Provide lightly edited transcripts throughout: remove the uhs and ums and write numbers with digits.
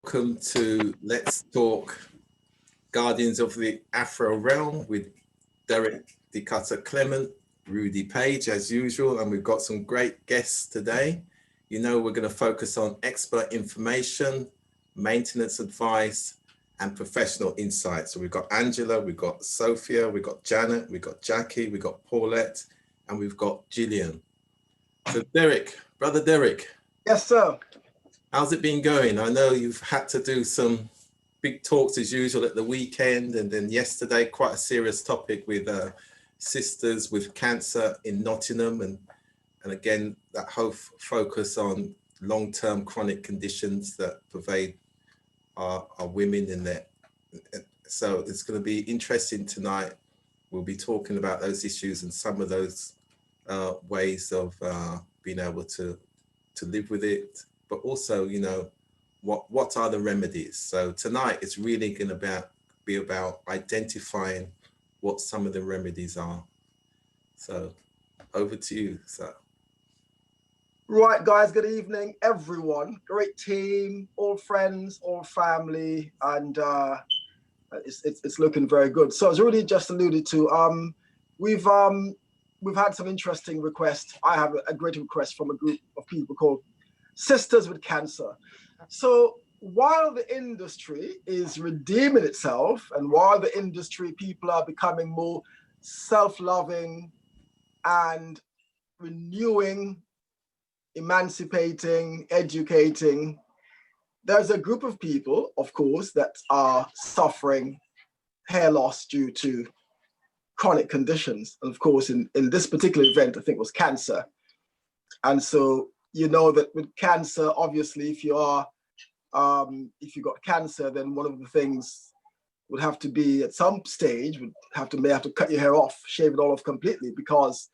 Welcome to Let's Talk Guardians of the Afro Realm with Derek DeCutter Clement, Rudy Page as usual, and we've got some great guests today. You know, we're going to focus on expert information, maintenance advice, and professional insight. So we've got Angela, we've got Sophia, we've got Janet, we've got Jackie, we've got Paulette, and we've got Gillian. So Derek, brother Derek. Yes, sir. How's it been going? I know you've had to do some big talks as usual at the weekend, and then yesterday quite a serious topic with sisters with cancer in Nottingham, and again that whole focus on long-term chronic conditions that pervade our women in there. So it's going to be interesting tonight. We'll be talking about those issues and some of those ways of being able to live with it, but also, you know, what are the remedies? So tonight it's really going to be about identifying what some of the remedies are. So over to you, sir. Right, guys, good evening, everyone. Great team, all friends, all family, and it's looking very good. So as Rudy just alluded to, we've had some interesting requests. I have a great request from a group of people called Sisters with Cancer. So while the industry is redeeming itself, and while the industry people are becoming more self-loving and renewing, emancipating, educating, there's a group of people, of course, that are suffering hair loss due to chronic conditions. And of course, in this particular event, I think it was cancer. And so you know that with cancer, obviously, if you got cancer, then one of the things would have to be at some stage may have to cut your hair off, shave it all off completely, because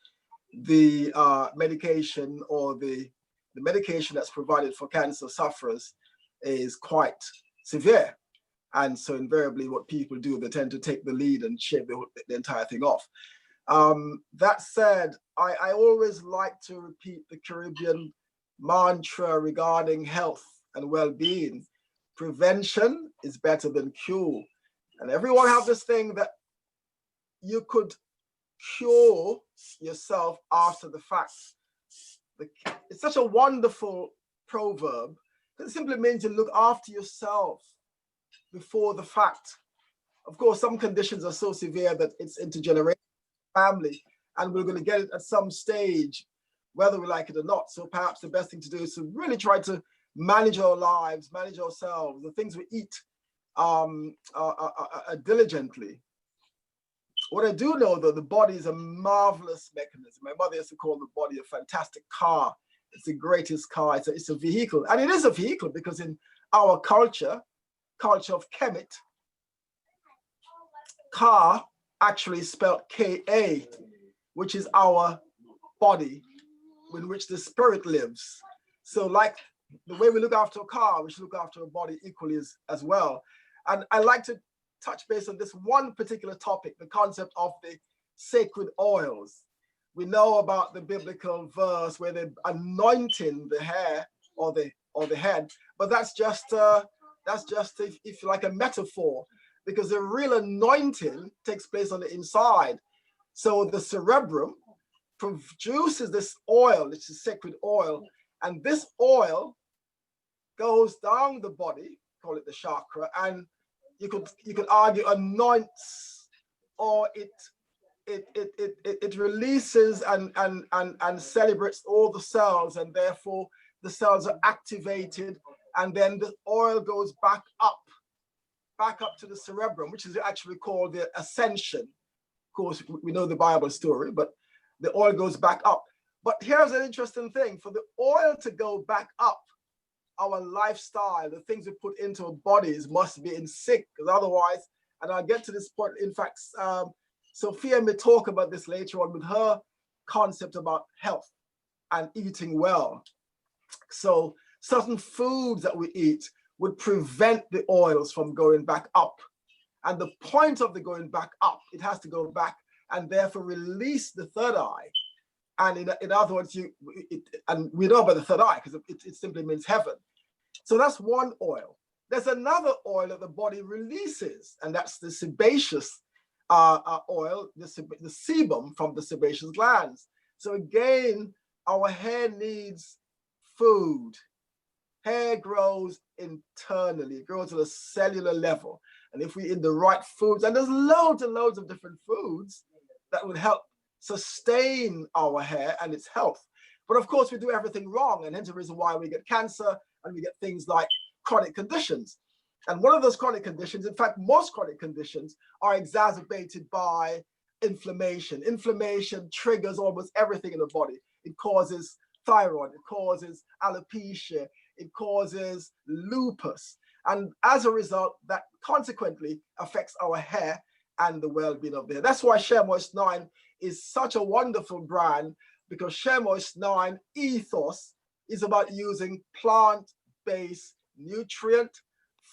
the medication or the medication that's provided for cancer sufferers is quite severe. And so invariably what people do, they tend to take the lead and shave the entire thing off. That said, I always like to repeat the Caribbean mantra regarding health and well-being. Prevention is better than cure. And everyone have this thing that you could cure yourself after the fact. It's such a wonderful proverb. It simply means you look after yourself before the fact. Of course, some conditions are so severe that it's intergenerational, family, and we're going to get it at some stage, whether we like it or not. So perhaps the best thing to do is to really try to manage our lives, manage ourselves, the things we eat diligently. What I do know, though, the body is a marvelous mechanism. My mother used to call the body a fantastic car. It's the greatest car. It's a vehicle. And it is a vehicle because in our culture of Kemet, car actually spelled K-A, which is our body in which the spirit lives. So like the way we look after a car, we should look after a body equally as well. And I like to touch base on this one particular topic, the concept of the sacred oils. We know about the biblical verse where they're anointing the hair or the head, but that's just if you like a metaphor, because the real anointing takes place on the inside. So the cerebrum produces this oil, which is sacred oil, and this oil goes down the body, call it the chakra, and you could argue anoints, or it releases and celebrates all the cells, and therefore the cells are activated, and then the oil goes back up to the cerebrum, which is actually called the ascension. Of course, we know the Bible story, but the oil goes back up. But here's an interesting thing: for the oil to go back up, our lifestyle, the things we put into our bodies must be in sync, because otherwise, and I'll get to this point, in fact, Sophia may talk about this later on with her concept about health and eating well. So certain foods that we eat would prevent the oils from going back up. And the point of the going back up, it has to go back and therefore release the third eye. And in other words, and we know about the third eye because it simply means heaven. So that's one oil. There's another oil that the body releases, and that's the sebaceous oil, the sebum from the sebaceous glands. So again, our hair needs food. Hair grows internally, it grows at a cellular level. And if we eat the right foods, and there's loads and loads of different foods that would help sustain our hair and its health. But of course, we do everything wrong, and hence the reason why we get cancer and we get things like chronic conditions. And one of those chronic conditions, in fact, most chronic conditions are exacerbated by inflammation. Inflammation triggers almost everything in the body. It causes thyroid, it causes alopecia, it causes lupus. And as a result, that consequently affects our hair and the well-being of the hair. That's why Shea Moist 9 is such a wonderful brand, because Shea Moist 9 ethos is about using plant-based nutrient,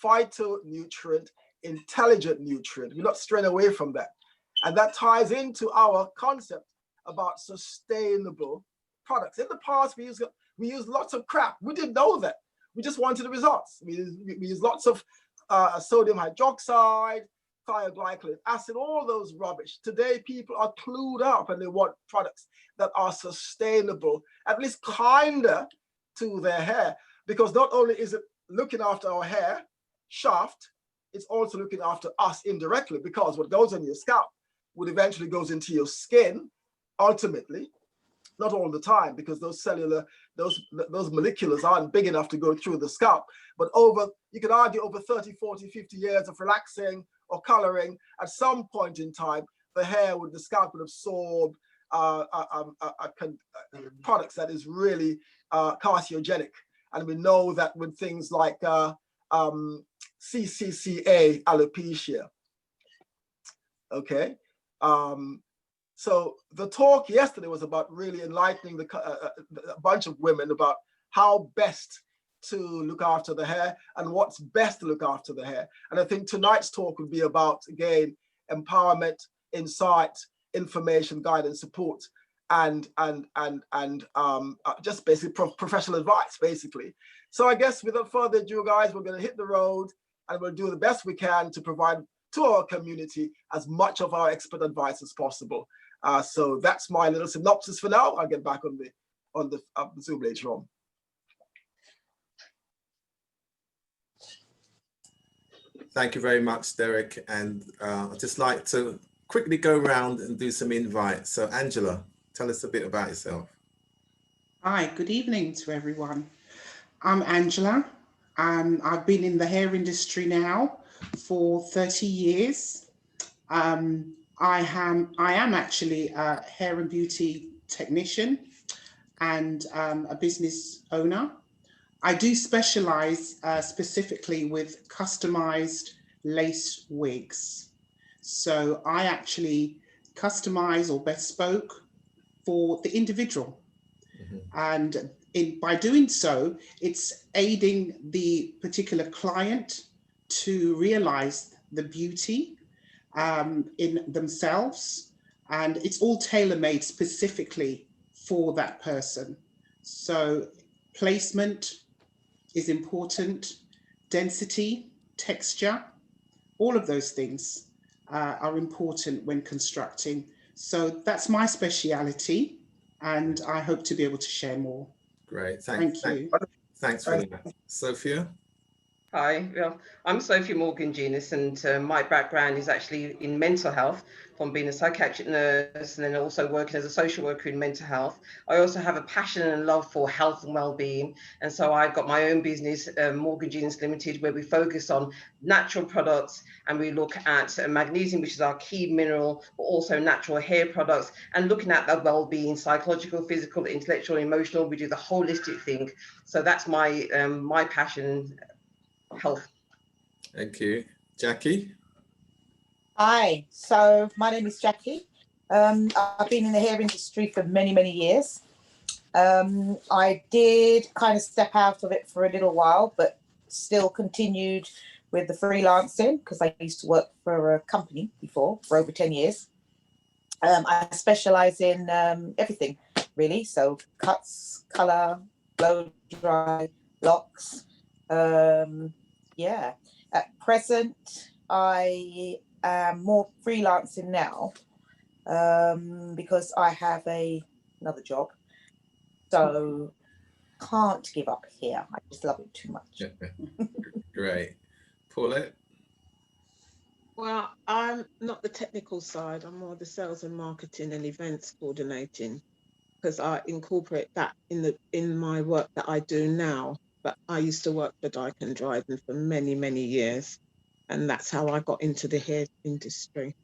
phytonutrient, intelligent nutrient. We're not straying away from that. And that ties into our concept about sustainable products. In the past, we used lots of crap. We didn't know that. We just wanted the results. We used lots of sodium hydroxide, thioglycolic acid, all those rubbish. Today, people are clued up and they want products that are sustainable, at least kinder to their hair. Because not only is it looking after our hair shaft, it's also looking after us indirectly, because what goes on your scalp would eventually goes into your skin, ultimately. Not all the time, because those cellular, those molecules aren't big enough to go through the scalp. But you could argue over 30, 40, 50 years of relaxing or coloring, at some point in time, the scalp would absorb products that is really carcinogenic. And we know that with things like CCCA, alopecia, okay? So the talk yesterday was about really enlightening a bunch of women about how best to look after the hair and what's best to look after the hair. And I think tonight's talk would be about, again, empowerment, insight, information, guidance, support, and just basically professional advice, basically. So I guess without further ado, guys, we're going to hit the road and we'll do the best we can to provide to our community as much of our expert advice as possible. So that's my little synopsis for now. I'll get back on the Zoom later on. Thank you very much, Derek. And I'd just like to quickly go around and do some invites. So Angela, tell us a bit about yourself. Hi, good evening to everyone. I'm Angela. I've been in the hair industry now for 30 years. I am actually a hair and beauty technician and a business owner. I do specialize specifically with customized lace wigs. So I actually customize or bespoke for the individual. And by doing so, it's aiding the particular client to realize the beauty in themselves, and it's all tailor-made specifically for that person. So placement is important, density, texture, all of those things are important when constructing. So that's my speciality, and I hope to be able to share more. Great, Thank you. Thanks for that. Sophia? Hi, well, I'm Sophia Morgan-Jenis, and my background is actually in mental health, from being a psychiatric nurse and then also working as a social worker in mental health. I also have a passion and love for health and well-being, and so I've got my own business, Morgan-Jenis Limited, where we focus on natural products and we look at magnesium, which is our key mineral, but also natural hair products, and looking at the well-being, psychological, physical, intellectual, emotional. We do the holistic thing. So that's my my passion. Health. Thank you. Jackie? Hi, so my name is Jackie. I've been in the hair industry for many, many years. I did kind of step out of it for a little while, but still continued with the freelancing because I used to work for a company before for over 10 years. I specialize in everything, really. So cuts, color, blow dry, locks, Yeah. At present, I am more freelancing now because I have another job. So can't give up here. I just love it too much. Great. Paulette? Well, I'm not the technical side. I'm more the sales and marketing and events coordinating, because I incorporate that in my work that I do now. But I used to work for Dyke and Dryden for many, many years, and that's how I got into the hair industry.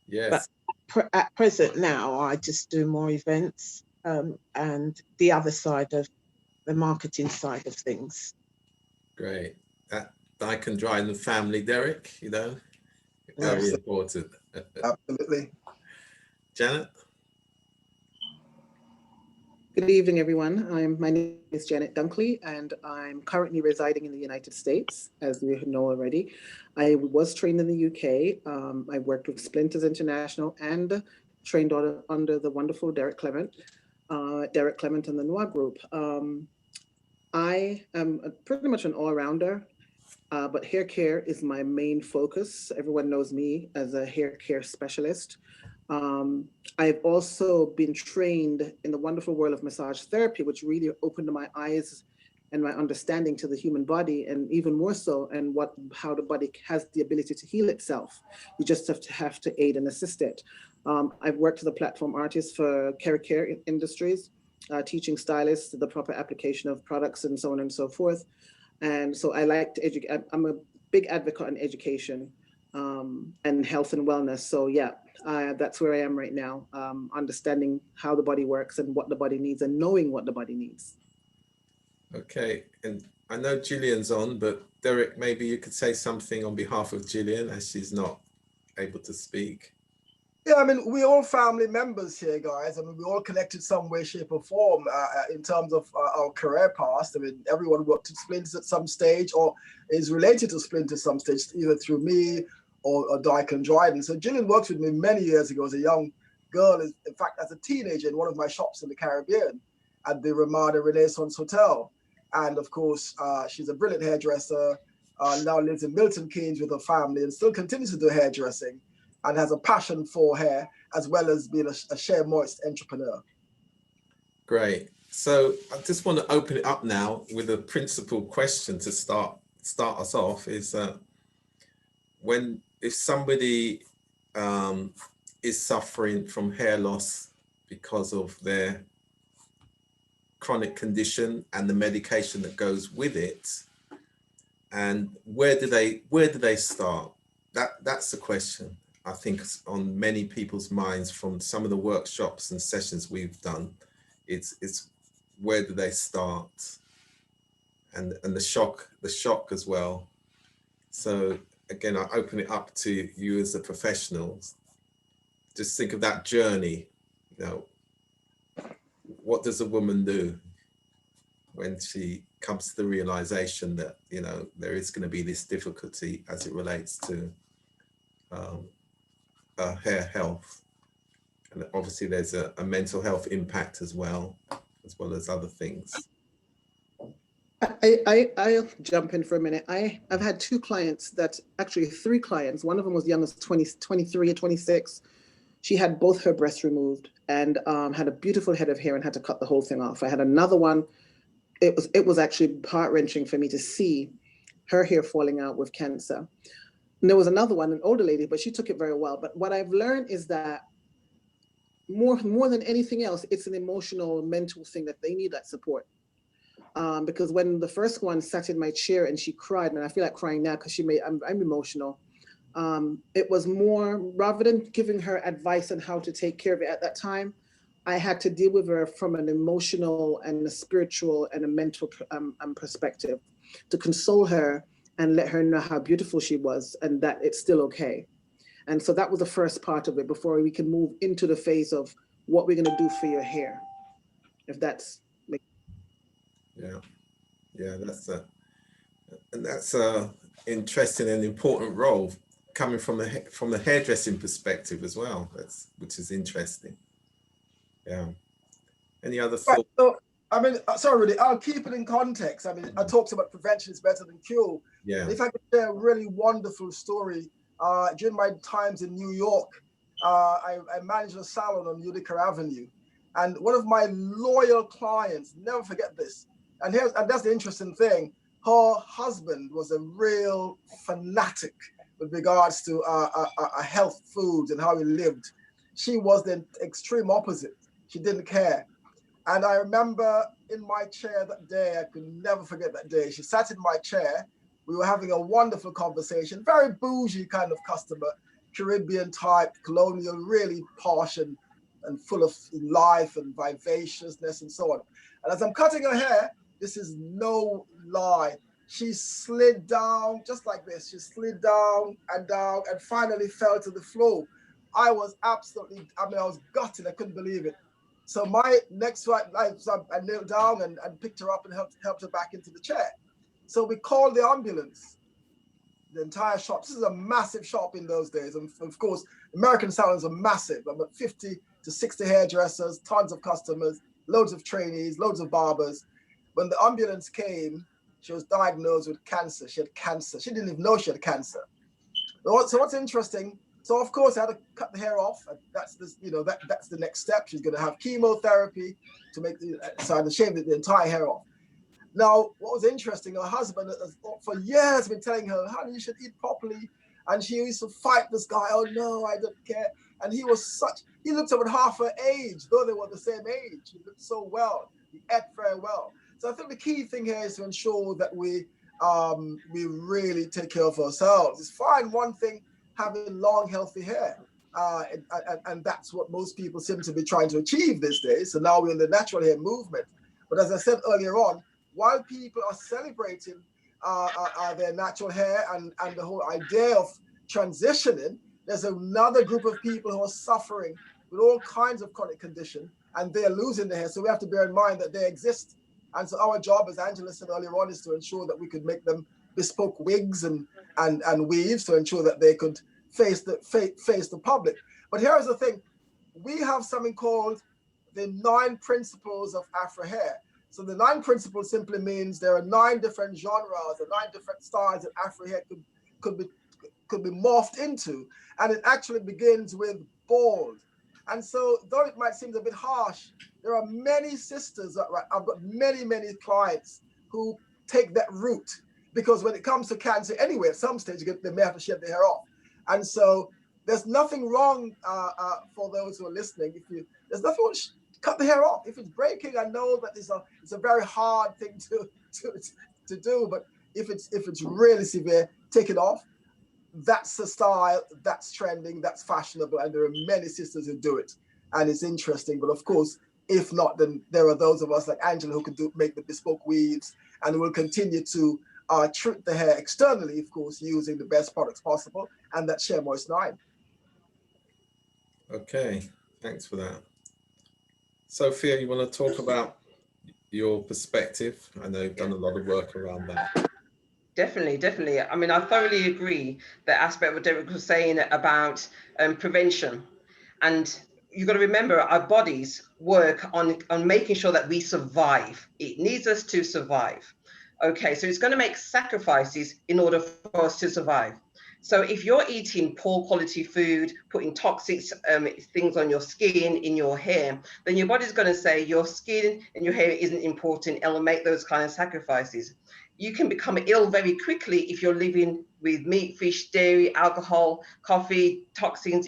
Yes. But at present now, I just do more events and the other side of the marketing side of things. Great. That Dyke and Dryden family, Derek, you know, very Absolutely. important. Absolutely. Janet? Good evening, everyone. My name is Janet Dunkley, and I'm currently residing in the United States, as you know already. I was trained in the UK. I worked with Splinters International and trained under the wonderful Derek Clement and the Noir Group. I am pretty much an all-rounder, but hair care is my main focus. Everyone knows me as a hair care specialist. I've also been trained in the wonderful world of massage therapy, which really opened my eyes and my understanding to the human body, and even more so, and how the body has the ability to heal itself. You just have to aid and assist it. I've worked as a platform artist for care industries, teaching stylists the proper application of products and so on and so forth. And so I like to educate. I'm a big advocate on education and health and wellness. So yeah, that's where I am right now, understanding how the body works and what the body needs and knowing what the body needs. Okay, and I know Gillian's on, but Derek, maybe you could say something on behalf of Gillian as she's not able to speak. Yeah, I mean, we're all family members here, guys. I mean, we're all connected some way, shape, or form in terms of our career past. I mean, everyone worked at Splinters at some stage or is related to Splinters some stage, either through me or Dyke and Dryden. So Gillian worked with me many years ago as a young girl, in fact, as a teenager in one of my shops in the Caribbean at the Ramada Renaissance Hotel. And of course, she's a brilliant hairdresser, now lives in Milton Keynes with her family and still continues to do hairdressing and has a passion for hair as well as being a share moist entrepreneur. Great. So I just want to open it up now with a principal question to start us off is if somebody is suffering from hair loss because of their chronic condition and the medication that goes with it, and where do they start? That's the question I think on many people's minds from some of the workshops and sessions we've done. It's where do they start, and the shock as well. So again, I open it up to you as the professionals. Just think of that journey. You know, what does a woman do when she comes to the realization that, you know, there is going to be this difficulty as it relates to hair health? And obviously there's a mental health impact as well as other things. I'll jump in for a minute. I've had three clients. One of them was young as 23 or 26. She had both her breasts removed and had a beautiful head of hair and had to cut the whole thing off. I had another one. It was actually heart-wrenching for me to see her hair falling out with cancer. And there was another one, an older lady, but she took it very well. But what I've learned is that more than anything else, it's an emotional, mental thing that they need that support. Because when the first one sat in my chair and she cried, and I feel like crying now because I'm emotional. It was more, rather than giving her advice on how to take care of it at that time, I had to deal with her from an emotional and a spiritual and a mental perspective to console her and let her know how beautiful she was and that it's still okay. And so that was the first part of it before we can move into the phase of what we're going to do for your hair. If that's... Yeah, that's a interesting and important role coming from a hairdressing perspective as well. Which is interesting. Yeah. Any other thoughts? Right, so I mean, sorry, Rudy, I'll keep it in context. I mean, I talked about prevention is better than cure. Yeah. If I could share a really wonderful story, during my times in New York, I managed a salon on Utica Avenue. And one of my loyal clients, never forget this, and that's the interesting thing, her husband was a real fanatic with regards to health foods and how he lived. She was the extreme opposite. She didn't care. And I remember in my chair that day, I could never forget that day. She sat in my chair. We were having a wonderful conversation, very bougie kind of customer, Caribbean type, colonial, really posh and full of life and vivaciousness and so on. And as I'm cutting her hair, this is no lie, she slid down just like this. She slid down and finally fell to the floor. I was absolutely, I was gutted. I couldn't believe it. So my next right, I knelt down and picked her up and helped her back into the chair. So we called the ambulance. The entire shop. This is a massive shop in those days. And of course, American salons are massive. About 50 to 60 hairdressers, tons of customers, loads of trainees, loads of barbers. When the ambulance came, she was diagnosed with cancer. She had cancer. She didn't even know she had cancer. So what's interesting, so of course I had to cut the hair off. That's this, that's the next step. She's going to have chemotherapy to make so I had to shave the entire hair off. Now, what was interesting, her husband for years been telling her, honey, you should eat properly. And she used to fight this guy. Oh no, I don't care. And he looked about half her age, though they were the same age. He looked so well. He ate very well. So I think the key thing here is to ensure that we really take care of ourselves. It's fine, one thing, having long, healthy hair. And that's what most people seem to be trying to achieve these days. So now we're in the natural hair movement. But as I said earlier on, while people are celebrating their natural hair and the whole idea of transitioning, there's another group of people who are suffering with all kinds of chronic condition and they're losing their hair. So we have to bear in mind that they exist. And so our job, as Angela said earlier on, is to ensure that we could make them bespoke wigs and weaves to ensure that they could face the public. But here's the thing. We have something called the 9 principles of Afro hair. So the 9 principles simply means there are 9 different genres or 9 different styles that Afro hair could be morphed into. And it actually begins with bald. And so though it might seem a bit harsh, there are many sisters, I've got many, many clients who take that route because when it comes to cancer anyway, at some stage, they may have to shave their hair off. And so there's nothing wrong for those who are listening. There's nothing wrong, cut the hair off. If it's breaking, I know that it's a very hard thing to do, but if it's really severe, take it off. That's the style, that's trending, that's fashionable, and there are many sisters who do it. And it's interesting, but of course, if not, then there are those of us like Angela who can make the bespoke weaves, and will continue to treat the hair externally, of course, using the best products possible, and that Share Moist 9. Okay, thanks for that. Sophia, you want to talk about your perspective? I know you've done a lot of work around that. Definitely. I mean, I thoroughly agree the aspect what Derek was saying about prevention. And you've got to remember our bodies work on making sure that we survive. It needs us to survive. Okay, so it's going to make sacrifices in order for us to survive. So if you're eating poor quality food, putting toxic things on your skin, in your hair, then your body's going to say your skin and your hair isn't important. It'll make those kind of sacrifices. You can become ill very quickly if you're living with meat, fish, dairy, alcohol, coffee, toxins.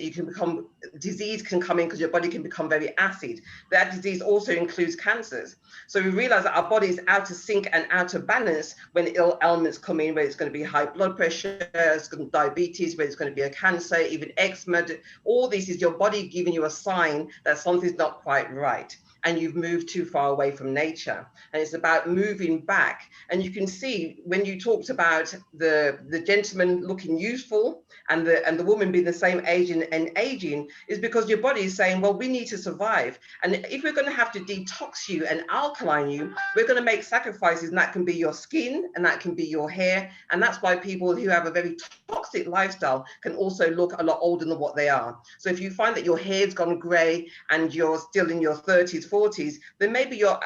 Disease can come in because your body can become very acid. That disease also includes cancers. So we realize that our body is out of sync and out of balance when ill ailments come in, where it's going to be high blood pressure, it's going to be diabetes, where it's going to be a cancer, even eczema. All this is your body giving you a sign that something's not quite right, and you've moved too far away from nature. And it's about moving back. And you can see when you talked about the gentleman looking youthful and the woman being the same age and aging, is because your body is saying, well, we need to survive. And if we're going to have to detox you and alkaline you, we're going to make sacrifices, and that can be your skin and that can be your hair. And that's why people who have a very toxic toxic lifestyle can also look a lot older than what they are. So if you find that your hair's gone grey and you're still in your 30s, 40s, then maybe your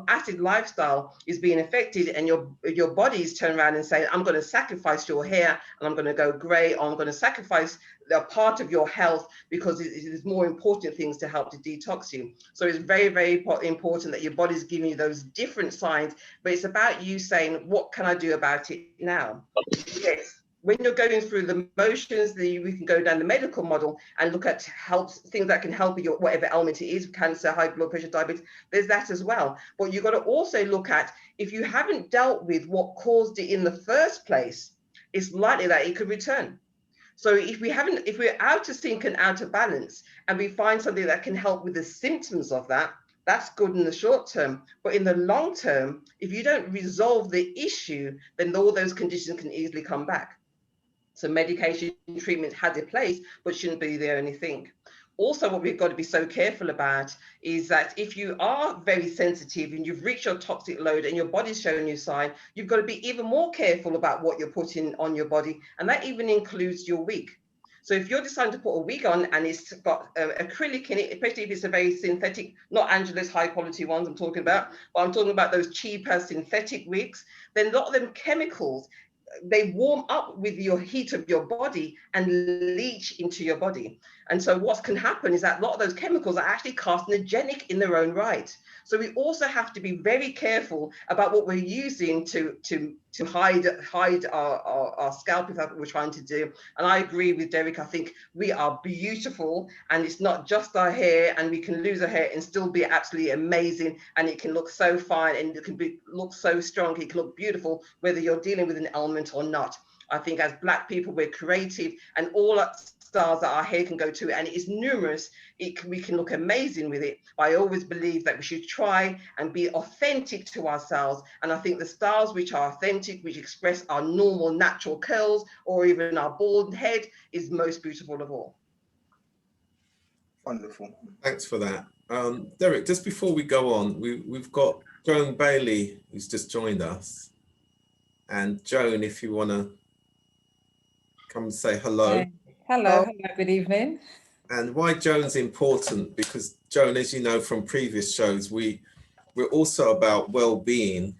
acid lifestyle is being affected, and your body's turned around and saying, I'm going to sacrifice your hair and I'm going to go grey, or I'm going to sacrifice a part of your health because there's more important things to help to detox you. So it's very, very important that your body's giving you those different signs, but it's about you saying, what can I do about it now? Yes. When you're going through the motions, we can go down the medical model and look at things that can help you, whatever ailment it is, cancer, high blood pressure, diabetes, there's that as well. But you've got to also look at, if you haven't dealt with what caused it in the first place, it's likely that it could return. So if we're out of sync and out of balance, and we find something that can help with the symptoms of that, that's good in the short term. But in the long term, if you don't resolve the issue, then all those conditions can easily come back. So medication treatment has a place, but shouldn't be the only thing. Also, what we've got to be so careful about is that if you are very sensitive and you've reached your toxic load and your body's showing you sign, you've got to be even more careful about what you're putting on your body. And that even includes your wig. So if you're deciding to put a wig on and it's got acrylic in it, especially if it's a very synthetic, not Angela's high quality ones I'm talking about, but I'm talking about those cheaper synthetic wigs, then a lot of them chemicals, they warm up with your heat of your body and leach into your body. And so what can happen is that a lot of those chemicals are actually carcinogenic in their own right. So we also have to be very careful about what we're using to hide our scalp, if that's what we're trying to do. And I agree with Derek. I think we are beautiful, and it's not just our hair, and we can lose our hair and still be absolutely amazing, and it can look so fine, and it can look so strong, it can look beautiful, whether you're dealing with an ailment or not. I think as Black people, we're creative, and all styles that our hair can go to, and it is numerous. We can look amazing with it. But I always believe that we should try and be authentic to ourselves. And I think the styles which are authentic, which express our normal natural curls or even our bald head, is most beautiful of all. Wonderful. Thanks for that. Derek, just before we go on, we've got Joan Bailey, who's just joined us. And Joan, if you want to come and say hello. Hello, good evening. And why Joan's important, because Joan, as you know from previous shows, we're also about well-being,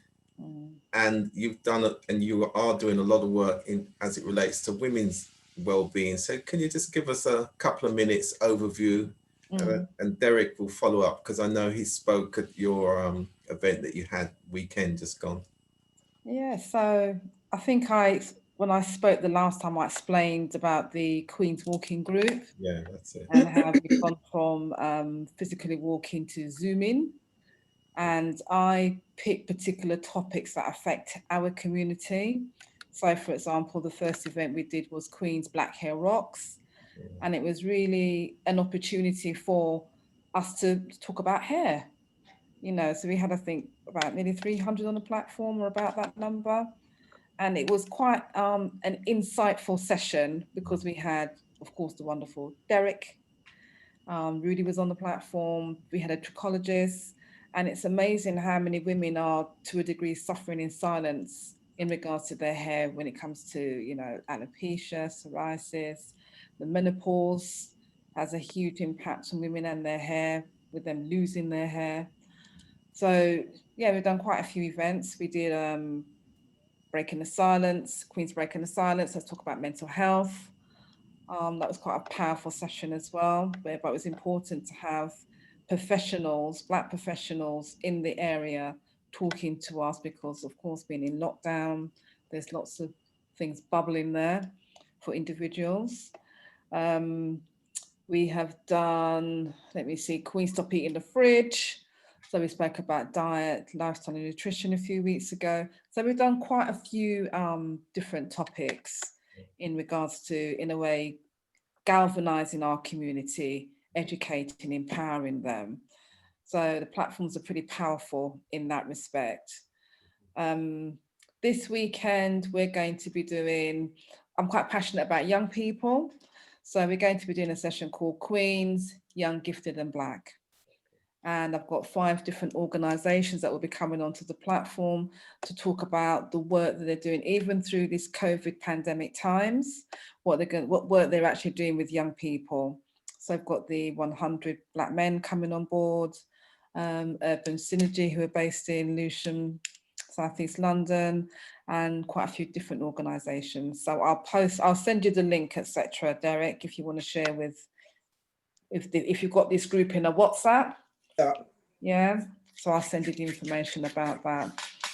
and you've done it, and you are doing a lot of work as it relates to women's well-being. So can you just give us a couple of minutes overview, and Derek will follow up, because I know he spoke at your event that you had weekend just gone. Yeah, so I think when I spoke the last time, I explained about the Queen's Walking Group. Yeah, that's it. And how we've gone from physically walking to Zooming. And I pick particular topics that affect our community. So, for example, the first event we did was Queen's Black Hair Rocks. And it was really an opportunity for us to talk about hair. You know, so we had, I think, about nearly 300 on the platform, or about that number. And it was quite an insightful session, because we had, of course, the wonderful Derek. Rudy was on the platform. We had a trichologist. And it's amazing how many women are, to a degree, suffering in silence in regards to their hair when it comes to, you know, alopecia, psoriasis. The menopause has a huge impact on women and their hair, with them losing their hair. So, yeah, we've done quite a few events. We did Breaking the Silence, Queen's Breaking the Silence. Let's talk about mental health. That was quite a powerful session as well, but it was important to have professionals, Black professionals in the area talking to us, because of course, being in lockdown, there's lots of things bubbling there for individuals. We have done, let me see, Queen Stop Eating the Fridge. So we spoke about diet, lifestyle and nutrition a few weeks ago. So we've done quite a few different topics in regards to, in a way, galvanizing our community, educating, empowering them. So the platforms are pretty powerful in that respect. This weekend, we're going to be doing, I'm quite passionate about young people. So we're going to be doing a session called Queens, Young, Gifted and Black. And I've got 5 different organisations that will be coming onto the platform to talk about the work that they're doing, even through this COVID pandemic times, what work they're actually doing with young people. So I've got the 100 Black Men coming on board, Urban Synergy, who are based in Lewisham, South East London, and quite a few different organisations. So I'll send you the link, etc., Derek, if you want to share with, if you've got this group in a WhatsApp. Yeah, so I'll send you the information about that.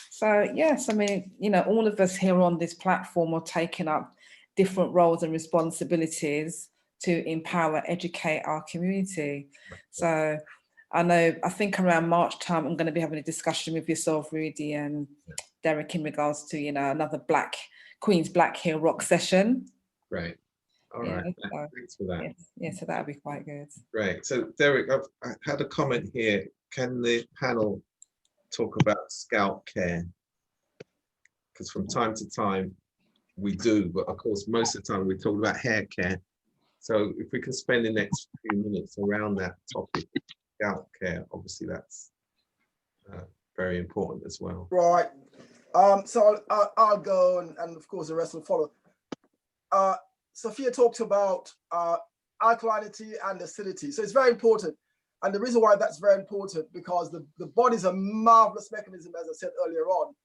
So yes, I mean, you know, all of us here on this platform are taking up different roles and responsibilities to empower, educate our community. So I think around March time, I'm going to be having a discussion with yourself, Rudy, and Derek, in regards to, you know, another Queen's Black Hill Rock session. Great. All right. Thanks for that. Yeah, so that'll be quite good. Great. So Derek, I've had a comment here. Can the panel talk about scalp care? Because from time to time we do, but of course most of the time we talk about hair care. So if we can spend the next few minutes around that topic, scalp care, obviously that's very important as well. Right. So I'll go, and of course the rest will follow. Sophia talked about alkalinity and acidity. So it's very important. And the reason why that's very important, because the body is a marvelous mechanism, as I said earlier on.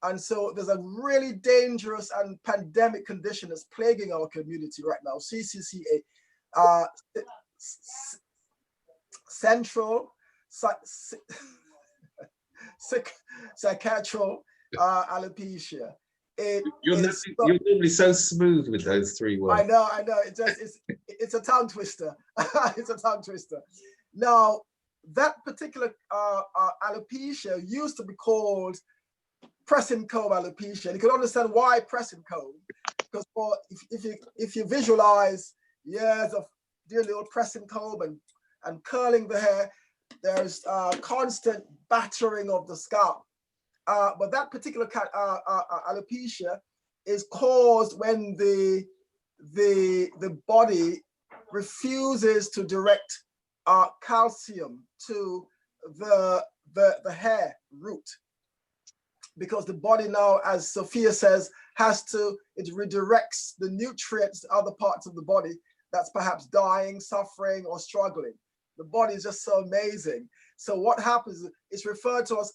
And so there's a really dangerous and pandemic condition that's plaguing our community right now, CCCA, central psychiatric alopecia. You're normally so smooth with those 3 words. I know. It's a tongue twister. It's a tongue twister. Now, that particular alopecia used to be called pressing comb alopecia. And you can understand why pressing comb, because if you visualize years of doing the old pressing comb and curling the hair, there's constant battering of the scalp. But that particular alopecia is caused when the body refuses to direct calcium to the hair root, because the body now, as Sophia says, it redirects the nutrients to other parts of the body that's perhaps dying, suffering, or struggling. The body is just so amazing. So what happens? It's referred to as.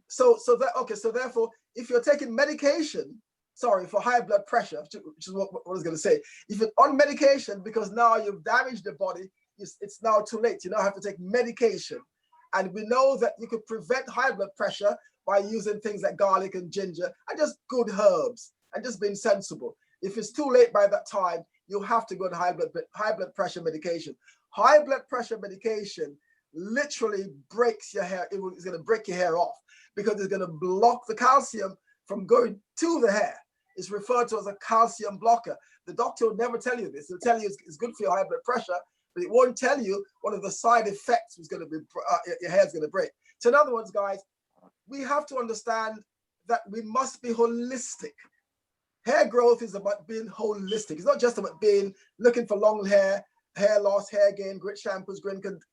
So therefore, if you're taking medication, for high blood pressure, which is what I was going to say, if you're on medication because now you've damaged the body, it's now too late. You now have to take medication, and we know that you could prevent high blood pressure by using things like garlic and ginger and just good herbs and just being sensible. If it's too late by that time, you have to go on high blood pressure medication. High blood pressure medication literally breaks your hair. It's going to break your hair off because it's going to block the calcium from going to the hair. It's referred to as a calcium blocker. The doctor will never tell you this. They'll tell you it's good for your high blood pressure, but it won't tell you one of the side effects was going to be your hair's going to break. So in other words, guys, we have to understand that we must be holistic. Hair growth is about being holistic. It's not just about looking for long hair loss, hair gain, great shampoos,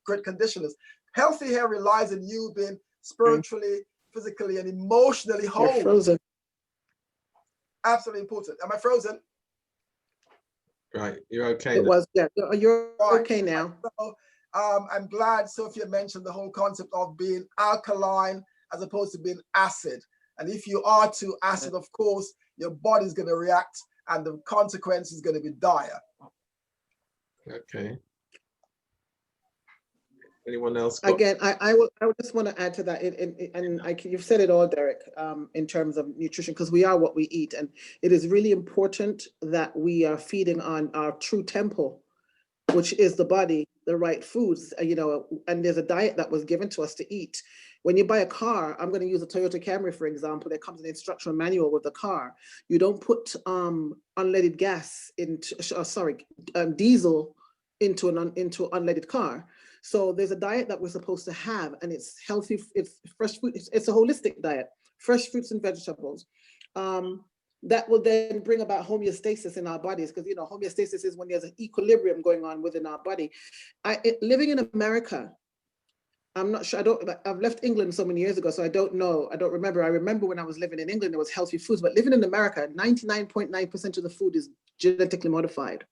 great conditioners. Healthy hair relies on you being spiritually, physically, and emotionally whole. You're frozen. Absolutely important. Am I frozen? Right, you're okay. It was, yeah. You're okay now. So, I'm glad Sophia mentioned the whole concept of being alkaline as opposed to being acid. And if you are too acid, of course, your body's going to react, and the consequence is going to be dire. Okay. Anyone else? Again, I would just want to add to that, you've said it all, Derek, in terms of nutrition, because we are what we eat, and it is really important that we are feeding on our true temple, which is the body, the right foods, and there's a diet that was given to us to eat. When you buy a car, I'm going to use a Toyota Camry, for example, there comes an instructional manual with the car. You don't put unleaded gas diesel into an unleaded car. So there's a diet that we're supposed to have, and it's healthy. It's fresh food. It's a holistic diet, fresh fruits and vegetables. That will then bring about homeostasis in our bodies, because homeostasis is when there's an equilibrium going on within our body. Living in America, I'm not sure. I've left England so many years ago, so I don't know. I don't remember. I remember when I was living in England, there was healthy foods, but living in America, 99.9% of the food is genetically modified.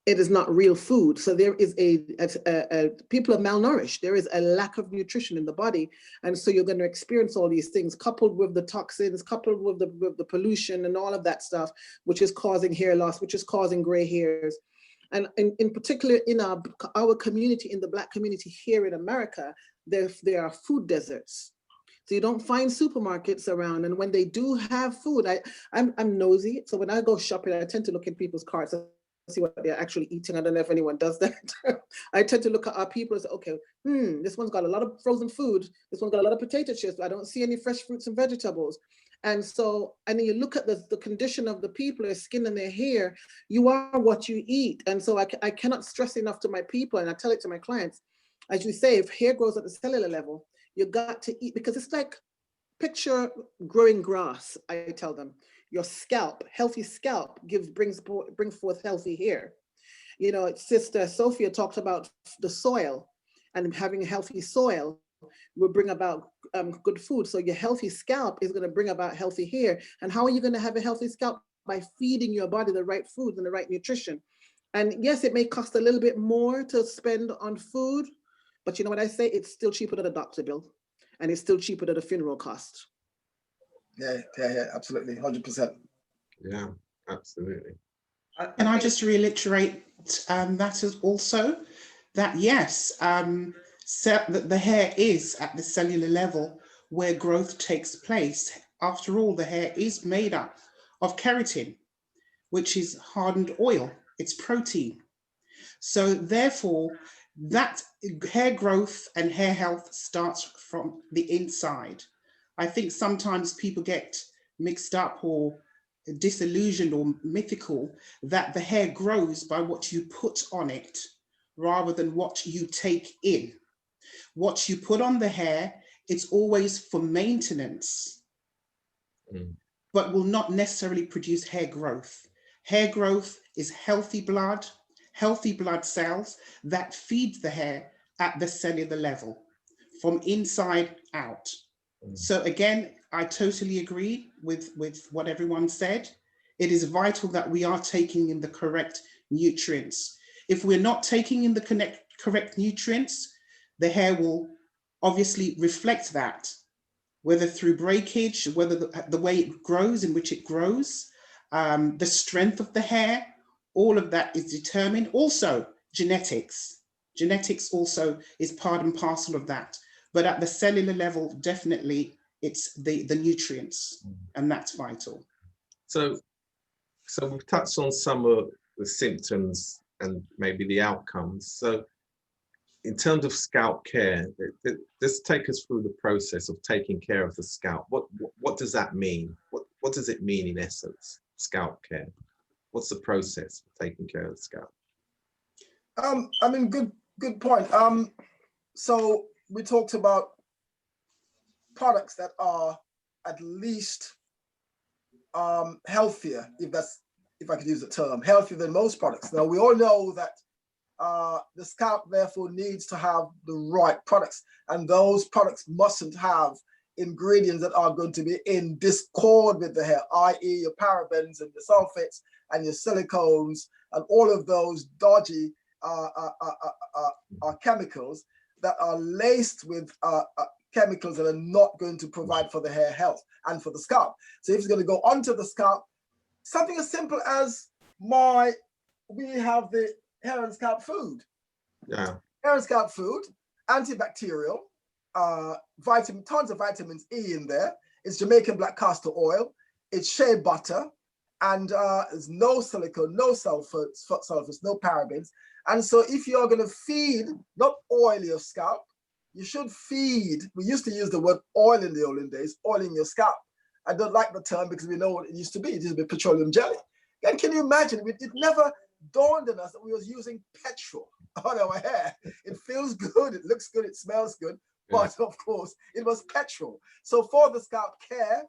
It is not real food. So there is people are malnourished. There is a lack of nutrition in the body. And so you're going to experience all these things coupled with the toxins, coupled with the pollution and all of that stuff, which is causing hair loss, which is causing gray hairs. And in particular, in our community, in the Black community here in America, there are food deserts. So you don't find supermarkets around. And when they do have food, I'm nosy. So when I go shopping, I tend to look at people's carts and see what they're actually eating. I don't know if anyone does that. I tend to look at our people and say, okay, this one's got a lot of frozen food. This one's got a lot of potato chips. I don't see any fresh fruits and vegetables. And so, and then you look at the condition of the people, their skin and their hair, you are what you eat. And so I cannot stress enough to my people, and I tell it to my clients, as you say, if hair grows at the cellular level, you got to eat, because it's like, picture growing grass, I tell them. Your scalp, healthy scalp brings forth healthy hair. You know, Sister Sophia talked about the soil, and having a healthy soil will bring about good food. So your healthy scalp is going to bring about healthy hair. And how are you going to have a healthy scalp? By feeding your body the right food and the right nutrition. And yes, it may cost a little bit more to spend on food, but you know what I say? It's still cheaper than a doctor bill, and it's still cheaper than a funeral cost. Yeah, absolutely, 100%. Yeah, absolutely. And I just reiterate that as also that yes, that the hair is at the cellular level where growth takes place. After all, the hair is made up of keratin, which is hardened oil. It's protein. So therefore, that hair growth and hair health starts from the inside. I think sometimes people get mixed up or disillusioned or mythical that the hair grows by what you put on it rather than what you take in. What you put on the hair, it's always for maintenance, but will not necessarily produce hair growth. Hair growth is healthy blood cells that feed the hair at the cellular level from inside out. So again, I totally agree with what everyone said. It is vital that we are taking in the correct nutrients. If we're not taking in the correct nutrients, the hair will obviously reflect that, whether through breakage, whether the way it grows, in which it grows, the strength of the hair, all of that is determined. Also, genetics. Genetics also is part and parcel of that. But at the cellular level, definitely, it's the nutrients, and that's vital. So we've touched on some of the symptoms and maybe the outcomes. So in terms of scalp care, just take us through the process of taking care of the scalp. What does that mean? What does it mean in essence, scalp care? What's the process of taking care of the scalp? I mean, good point. So we talked about products that are at least healthier, if I could use the term, healthier than most products. Now we all know that the scalp therefore needs to have the right products, and those products mustn't have ingredients that are going to be in discord with the hair, i.e. your parabens and your sulfates and your silicones and all of those dodgy chemicals that are laced with chemicals that are not going to provide for the hair health and for the scalp. So if it's going to go onto the scalp, something as simple as we have the hair and scalp food. Yeah. Hair and scalp food, antibacterial, tons of vitamins E in there. It's Jamaican black castor oil. It's shea butter, and there's no silicone, no sulfates, no parabens. And so if you're going to feed, not oil your scalp, you should feed. We used to use the word oil in the olden days, oiling your scalp. I don't like the term because we know what it used to be. It used to be petroleum jelly. And can you imagine? It never dawned on us that we was using petrol on our hair. It feels good, it looks good, it smells good, but of course it was petrol. So for the scalp care,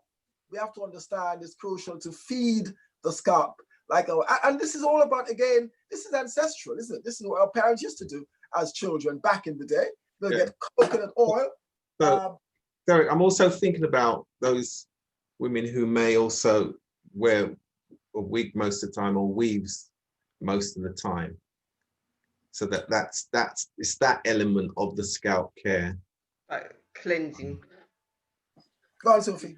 we have to understand it's crucial to feed the scalp. And this is all about, again, this is ancestral, isn't it? This is what our parents used to do as children back in the day. They'll get coconut oil. So, Derek, I'm also thinking about those women who may also wear a wig most of the time or weaves most of the time. So that's it's that element of the scalp care. Like cleansing. Go on, Sophie.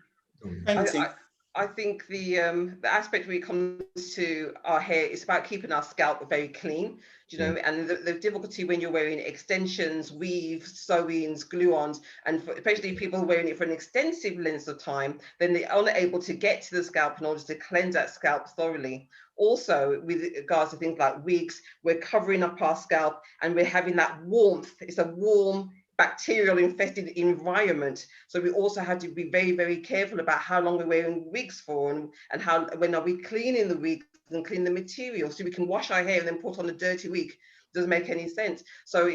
I think the aspect when it comes to our hair is about keeping our scalp very clean, you know, and the difficulty when you're wearing extensions, weaves, sew-ins, glue-ons, and especially people wearing it for an extensive length of time, then they're unable to get to the scalp in order to cleanse that scalp thoroughly. Also, with regards to things like wigs, we're covering up our scalp and we're having that warmth. It's a warm, bacterial infested environment. So we also have to be very, very careful about how long we're wearing wigs for and how, when are we cleaning the wigs and clean the material so we can wash our hair and then put on a dirty wig. Doesn't make any sense. So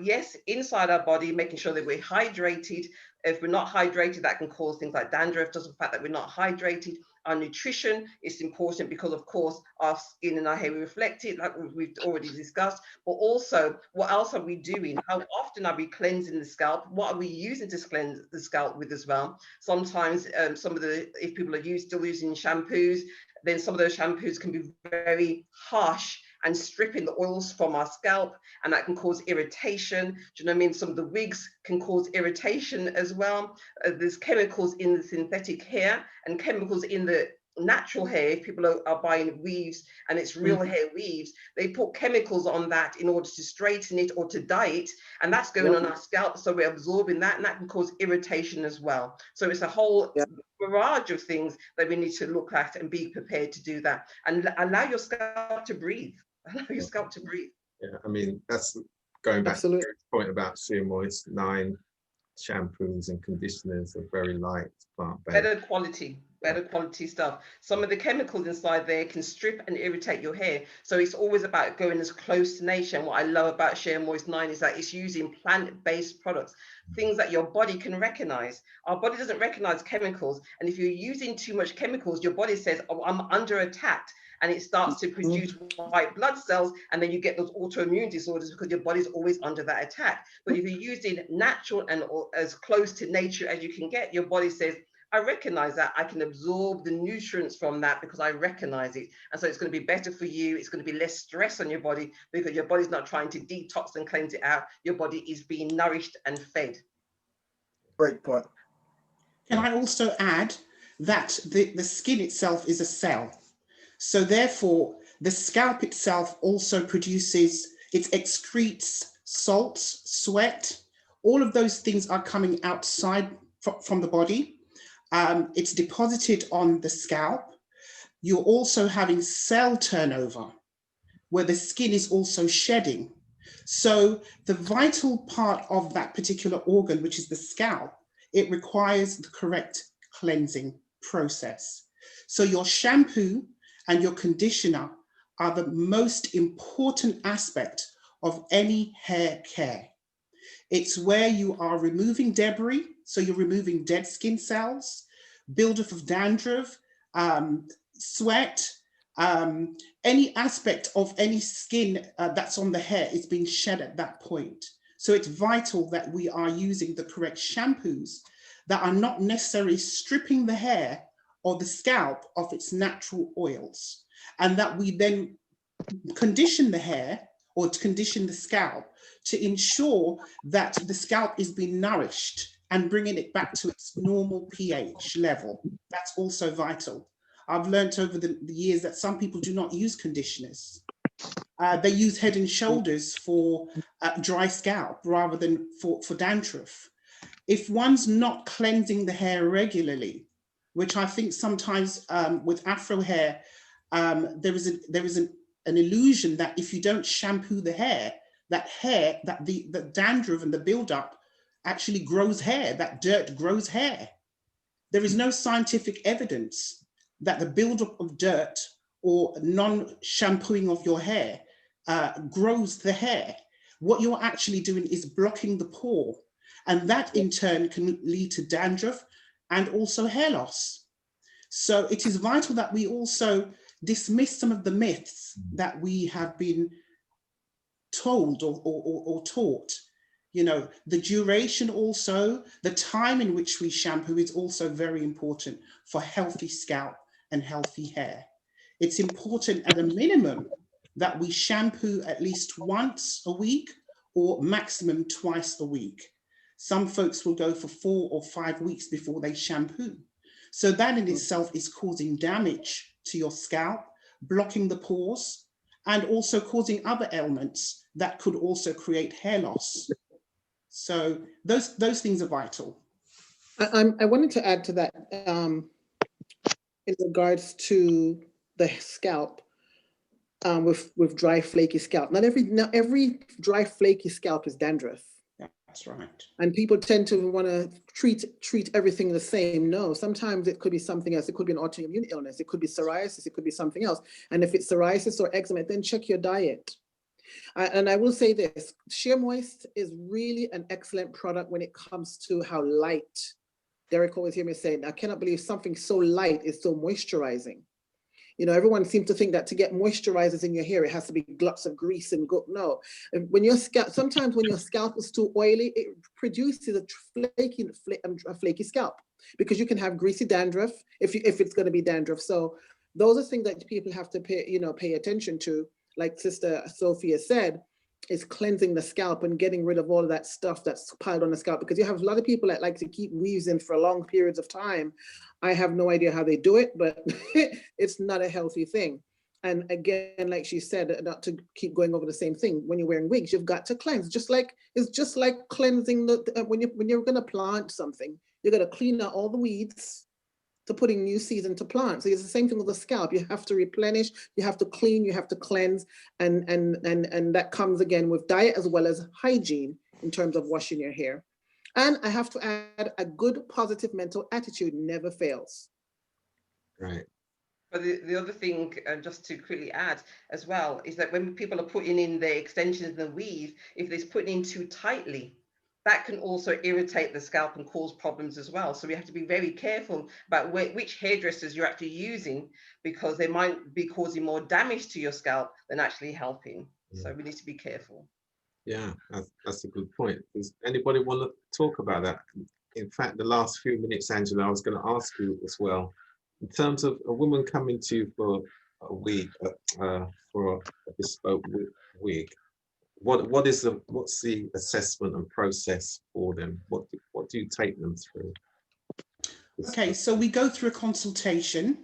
yes, inside our body, making sure that we're hydrated. If we're not hydrated, that can cause things like dandruff. Just the fact that we're not hydrated. Our nutrition is important because, of course, our skin and our hair reflect it, like we've already discussed. But also, what else are we doing? How often are we cleansing the scalp? What are we using to cleanse the scalp with as well? Sometimes, if people are still using shampoos, then some of those shampoos can be very harsh and stripping the oils from our scalp, and that can cause irritation. Do you know what I mean? Some of the wigs can cause irritation as well. There's chemicals in the synthetic hair and chemicals in the natural hair. If people are buying weaves and it's real hair weaves, they put chemicals on that in order to straighten it or to dye it, and that's going on our scalp, so we're absorbing that, and that can cause irritation as well. So it's a whole barrage of things that we need to look at and be prepared to do that, and allow your scalp to breathe. Allow your scalp to breathe. Yeah, I mean, that's going back to the point about Sheer Moist 9 shampoos and conditioners are very light, plant-based. Better quality stuff. Some of the chemicals inside there can strip and irritate your hair. So it's always about going as close to nature. And what I love about Sheer Moist 9 is that it's using plant-based products, things that your body can recognize. Our body doesn't recognize chemicals. And if you're using too much chemicals, your body says, oh, I'm under attack. And it starts to produce white blood cells, and then you get those autoimmune disorders because your body's always under that attack. But if you're using natural and as close to nature as you can get, your body says, I recognize that. I can absorb the nutrients from that because I recognize it. And so it's going to be better for you. It's going to be less stress on your body because your body's not trying to detox and cleanse it out. Your body is being nourished and fed. Great point. Can I also add that the skin itself is a cell? So therefore, the scalp itself also produces, it excretes salts, sweat, all of those things are coming outside from the body. It's deposited on the scalp. You're also having cell turnover, where the skin is also shedding. So the vital part of that particular organ, which is the scalp, it requires the correct cleansing process. So your shampoo and your conditioner are the most important aspect of any hair care. It's where you are removing debris, so you're removing dead skin cells, buildup of dandruff, sweat, any aspect of any skin that's on the hair is being shed at that point. So it's vital that we are using the correct shampoos that are not necessarily stripping the hair or the scalp of its natural oils, and that we then condition the hair or to condition the scalp to ensure that the scalp is being nourished and bringing it back to its normal pH level. That's also vital. I've learned over the years that some people do not use conditioners. They use Head and Shoulders for dry scalp rather than for dandruff. If one's not cleansing the hair regularly, which I think sometimes with Afro hair, there is an illusion that if you don't shampoo the hair, that the dandruff and the buildup actually grows hair, that dirt grows hair. There is no scientific evidence that the buildup of dirt or non-shampooing of your hair grows the hair. What you're actually doing is blocking the pore, and that in turn can lead to dandruff and also hair loss. So it is vital that we also dismiss some of the myths that we have been told or taught You know, the duration also, the time in which we shampoo is also very important for healthy scalp and healthy hair. It's important at a minimum that we shampoo at least once a week or maximum twice a week. Some folks will go for 4 or 5 weeks before they shampoo. So that in itself is causing damage to your scalp, blocking the pores, and also causing other ailments that could also create hair loss. So those things are vital. I wanted to add to that in regards to the scalp with dry, flaky scalp. Not every dry, flaky scalp is dandruff. That's right. And people tend to want to treat everything the same. No, sometimes it could be something else. It could be an autoimmune illness. It could be psoriasis. It could be something else. And if it's psoriasis or eczema, then check your diet. And I will say this, Sheer Moist is really an excellent product when it comes to how light. Derek always hear me saying, I cannot believe something so light is so moisturizing. You know, everyone seems to think that to get moisturizers in your hair, it has to be lots of grease and go. No, when your scalp, sometimes when your scalp is too oily, it produces a flaky scalp, because you can have greasy dandruff if it's going to be dandruff. So those are things that people have to pay attention to. Like Sister Sophia said, is cleansing the scalp and getting rid of all of that stuff that's piled on the scalp, because you have a lot of people that like to keep weaves in for long periods of time. I have no idea how they do it, but it's not a healthy thing. And again, like she said, not to keep going over the same thing, when you're wearing wigs, you've got to cleanse. It's just like cleansing when you're going to plant something, you're going to clean out all the weeds to putting new seeds into plants. So it's the same thing with the scalp. You have to replenish, you have to clean, you have to cleanse, and that comes again with diet as well as hygiene in terms of washing your hair. And I have to add, a good positive mental attitude never fails. Right. But the other thing, just to quickly add as well, is that when people are putting in the extensions and the weave, if they're putting in too tightly, that can also irritate the scalp and cause problems as well. So we have to be very careful about which hairdressers you're actually using, because they might be causing more damage to your scalp than actually helping. Yeah. So we need to be careful. Yeah, that's a good point. Does anybody want to talk about that? In fact, the last few minutes, Angela, I was going to ask you as well. In terms of a woman coming to you for a wig, for a bespoke wig, what's the assessment and process for them? What do you take them through? Okay, so we go through a consultation.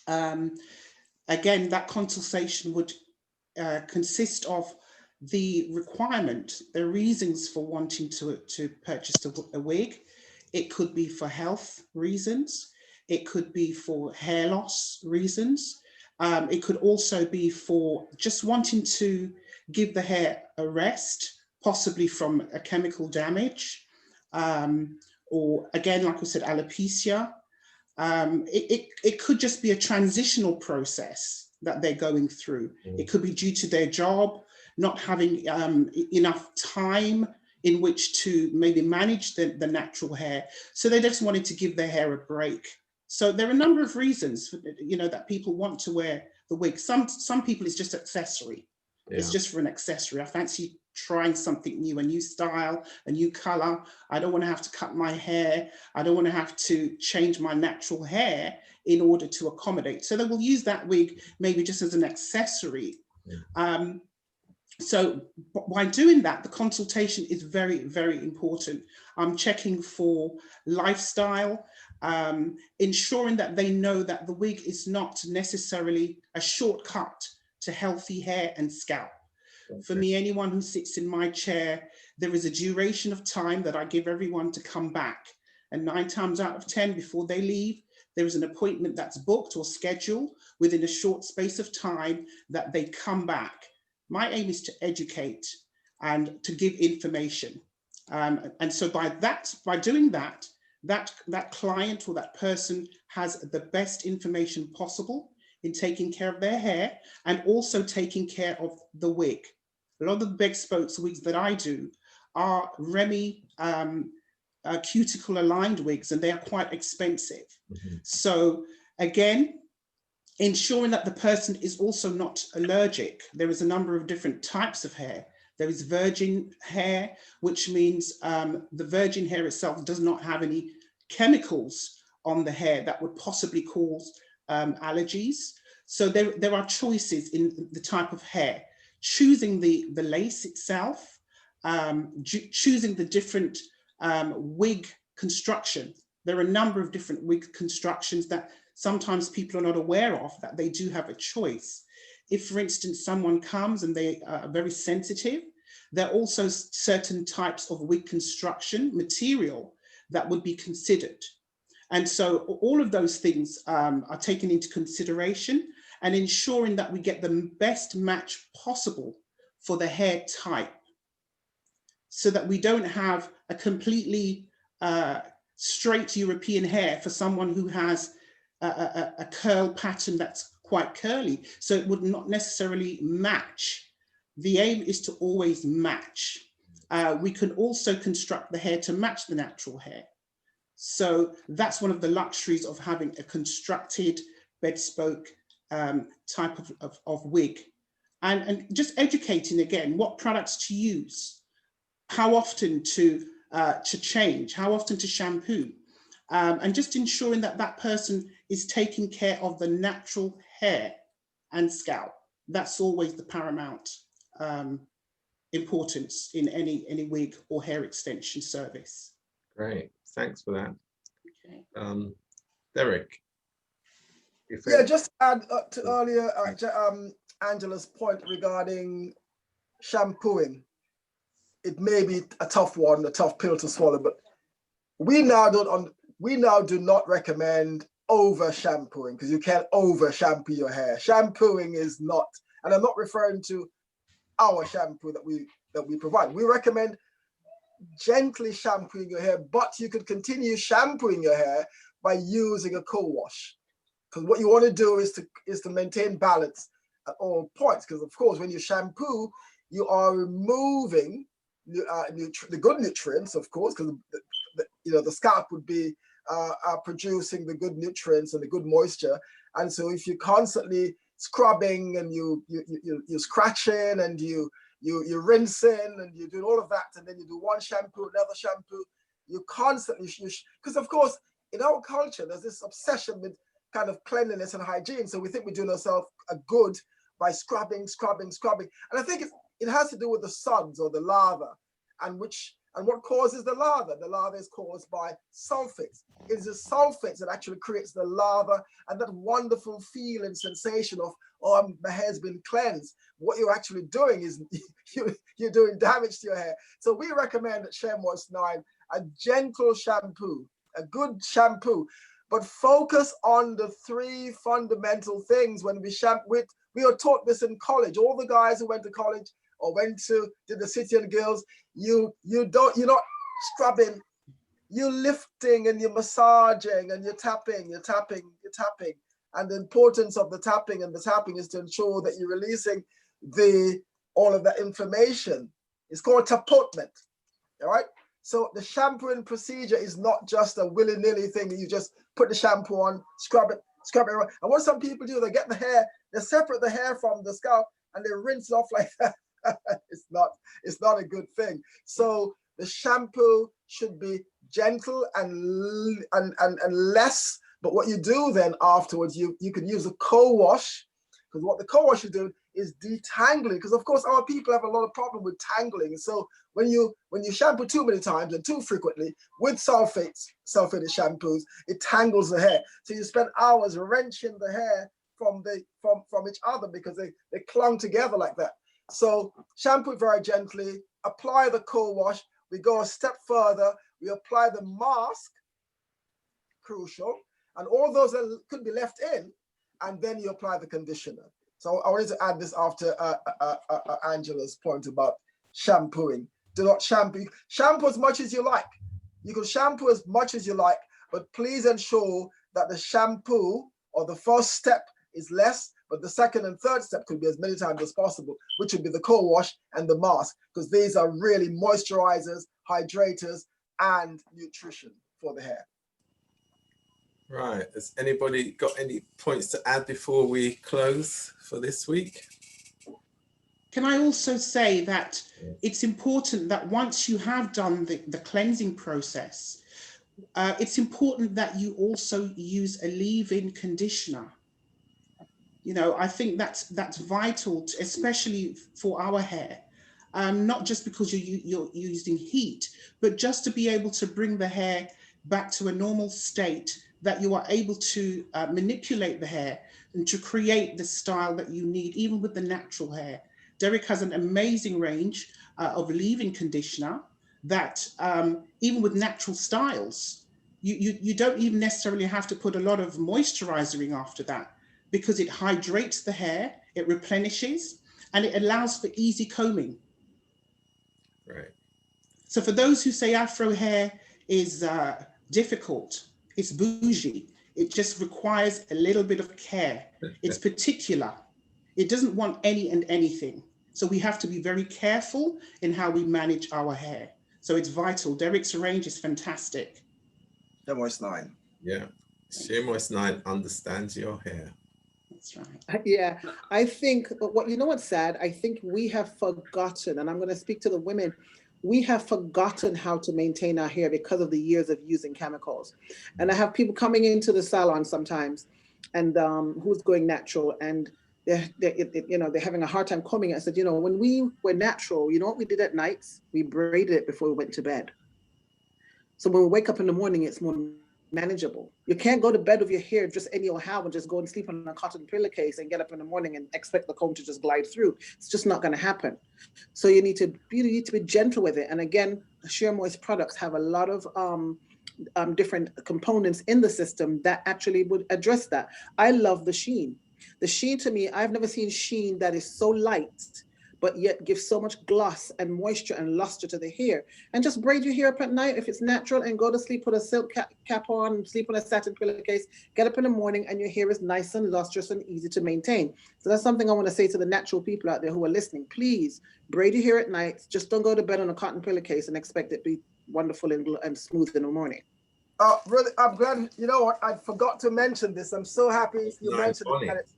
Again, that consultation would consist of the requirement, the reasons for wanting to purchase a wig. It could be for health reasons. It could be for hair loss reasons. It could also be for just wanting to give the hair a rest, possibly from a chemical damage, or again, like we said, alopecia. It could just be a transitional process that they're going through. It could be due to their job, not having enough time in which to maybe manage the natural hair. So they just wanted to give their hair a break. So there are a number of reasons, that people want to wear the wig. Some people it's just accessory. Yeah. It's just for an accessory. I fancy trying something new, a new style, a new color. I don't want to have to cut my hair. I don't want to have to change my natural hair in order to accommodate. So they will use that wig maybe just as an accessory. Yeah. So by doing that, the consultation is very, very important. I'm checking for lifestyle, ensuring that they know that the wig is not necessarily a shortcut to healthy hair and scalp. Okay. For me, anyone who sits in my chair, there is a duration of time that I give everyone to come back. And 9 times out of 10, before they leave, there is an appointment that's booked or scheduled within a short space of time that they come back. My aim is to educate and to give information. And so by doing that, that client or that person has the best information possible in taking care of their hair and also taking care of the wig. A lot of the bespoke wigs that I do are Remy cuticle aligned wigs, and they are quite expensive. Mm-hmm. So again, ensuring that the person is also not allergic. There is a number of different types of hair. There is virgin hair, which means the virgin hair itself does not have any chemicals on the hair that would possibly cause allergies. So there are choices in the type of hair. Choosing the lace itself, choosing the different wig construction. There are a number of different wig constructions that sometimes people are not aware of, that they do have a choice. If, for instance, someone comes and they are very sensitive, there are also certain types of wig construction material that would be considered. And so all of those things are taken into consideration, and ensuring that we get the best match possible for the hair type, so that we don't have a completely straight European hair for someone who has a curl pattern that's quite curly. So it would not necessarily match. The aim is to always match. We can also construct the hair to match the natural hair. So that's one of the luxuries of having a constructed bedspoke type of wig. And just educating again, what products to use, how often to change, how often to shampoo, and just ensuring that that person is taking care of the natural hair and scalp. That's always the paramount importance in any wig or hair extension service. Great, thanks for that. Okay. Derek. Yeah, just add to earlier Angela's point regarding shampooing. It may be a tough one, a tough pill to swallow, but we now do not recommend over shampooing, because you can't over shampoo your hair. Shampooing is not, and I'm not referring to our shampoo that we provide. We recommend gently shampooing your hair, but you could continue shampooing your hair by using a co-wash. Because what you want to do is to maintain balance at all points. Because of course, when you shampoo, you are removing the good nutrients, of course, because the scalp would be producing the good nutrients and the good moisture. And so if you're constantly scrubbing and you're scratching and you're rinsing and you're doing all of that, and then you do one shampoo, another shampoo, you constantly, because of course, in our culture, there's this obsession with kind of cleanliness and hygiene. So we think we're doing ourselves a good by scrubbing. And I think it has to do with the suds or the lather, and what causes the lather. The lather is caused by sulfates. It is the sulfates that actually creates the lather and that wonderful feel and sensation of, oh, my hair's been cleansed. What you're actually doing is you're doing damage to your hair. So we recommend at Share Moist 9 a gentle shampoo, a good shampoo, but focus on the three fundamental things when we shampoo. We are taught this in college. All the guys who went to college or did the City and Girls, you're not scrubbing, you're lifting and you're massaging and you're tapping. And the importance of the tapping is to ensure that you're releasing all of that information. It's called tapotement, all right? So the shampooing procedure is not just a willy-nilly thing that you just put the shampoo on, scrub it around. And what some people do, they get the hair, they separate the hair from the scalp and they rinse it off like that. It's not a good thing. So the shampoo should be gentle and less, but what you do then afterwards, you can use a co-wash, because what the co-wash is doing is detangling, because of course our people have a lot of problem with tangling. So when you shampoo too many times and too frequently with sulfated shampoos, it tangles the hair. So you spend hours wrenching the hair from each other because they clung together like that. So shampoo very gently, apply the co-wash. We go a step further, we apply the mask, crucial, and all those that could be left in, and then you apply the conditioner. So I wanted to add this after Angela's point about shampooing. Do not shampoo. Shampoo as much as you like. You can shampoo as much as you like, but please ensure that the shampoo or the first step is less, but the second and third step could be as many times as possible, which would be the co-wash and the mask, because these are really moisturizers, hydrators, and nutrition for the hair. Right, has anybody got any points to add before we close for this week? Can I also say that it's important that once you have done the cleansing process, it's important that you also use a leave-in conditioner. You know, I think that's vital, especially for our hair. Not just because you're using heat, but just to be able to bring the hair back to a normal state, that you are able to manipulate the hair and to create the style that you need, even with the natural hair. Derek has an amazing range of leave-in conditioner that even with natural styles, you don't even necessarily have to put a lot of moisturizing after that, because it hydrates the hair, it replenishes, and it allows for easy combing. Right. So for those who say Afro hair is difficult, it's bougie. It just requires a little bit of care. It's particular. It doesn't want any and anything. So we have to be very careful in how we manage our hair. So it's vital. Derek's range is fantastic. Shea Moist 9. Yeah. Shea Moist 9 understands your hair. That's right. Yeah, I think what, you know what's sad? I think we have forgotten, and I'm going to speak to the women, we have forgotten how to maintain our hair because of the years of using chemicals. And I have people coming into the salon sometimes and who's going natural, and they're having a hard time combing it. I said, you know, when we were natural, you know what we did at nights? We braided it before we went to bed. So when we wake up in the morning, it's more manageable. You can't go to bed with your hair just any old how and just go and sleep on a cotton pillowcase and get up in the morning and expect the comb to just glide through. It's just not going to happen. So you need to be gentle with it. And again, Shea Moist products have a lot of different components in the system that actually would address that. I love the sheen. The sheen, to me, I've never seen sheen that is so light, but yet gives so much gloss and moisture and luster to the hair. And just braid your hair up at night if it's natural, and go to sleep, put a silk cap on, sleep on a satin pillowcase, get up in the morning and your hair is nice and lustrous and easy to maintain. So that's something I want to say to the natural people out there who are listening. Please braid your hair at night. Just don't go to bed on a cotton pillowcase and expect it to be wonderful and smooth in the morning. Really, I'm glad, you know what, I forgot to mention this. I'm so happy you mentioned it.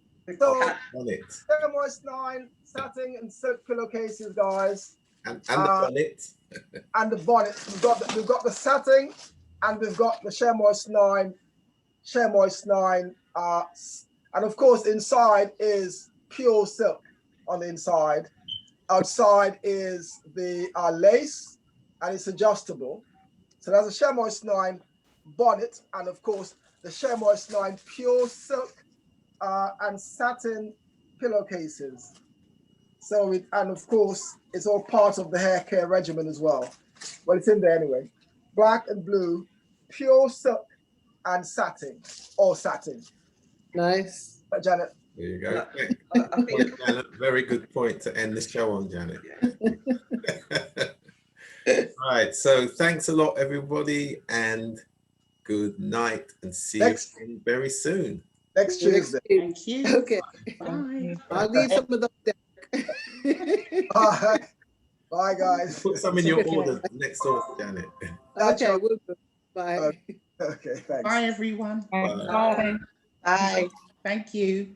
So, Shea Moist 9 satin and silk pillowcases, guys. And the bonnet. And the bonnet. We've got the satin, and we've got the Shea Moist 9. Shea Moist 9. And of course, inside is pure silk on the inside. Outside is the lace, and it's adjustable. So that's a Shea Moist 9 bonnet, and of course, the Shea Moist 9 pure silk and satin pillowcases. So and of course, it's all part of the hair care regimen as well. Well, it's in there anyway. Black and blue, pure silk and satin, all satin. Nice. Janet. There you go. Point, Janet. Very good point to end the show on, Janet. All right. So thanks a lot, everybody, and good night, and see you again very soon. Next Tuesday. Thank you. Okay. Bye. I'll leave some of those. Bye. Bye, guys. Put some in your order next door, Janet. Okay, we'll do. Bye. Okay, thanks. Bye, everyone. Bye. Bye. Thank you.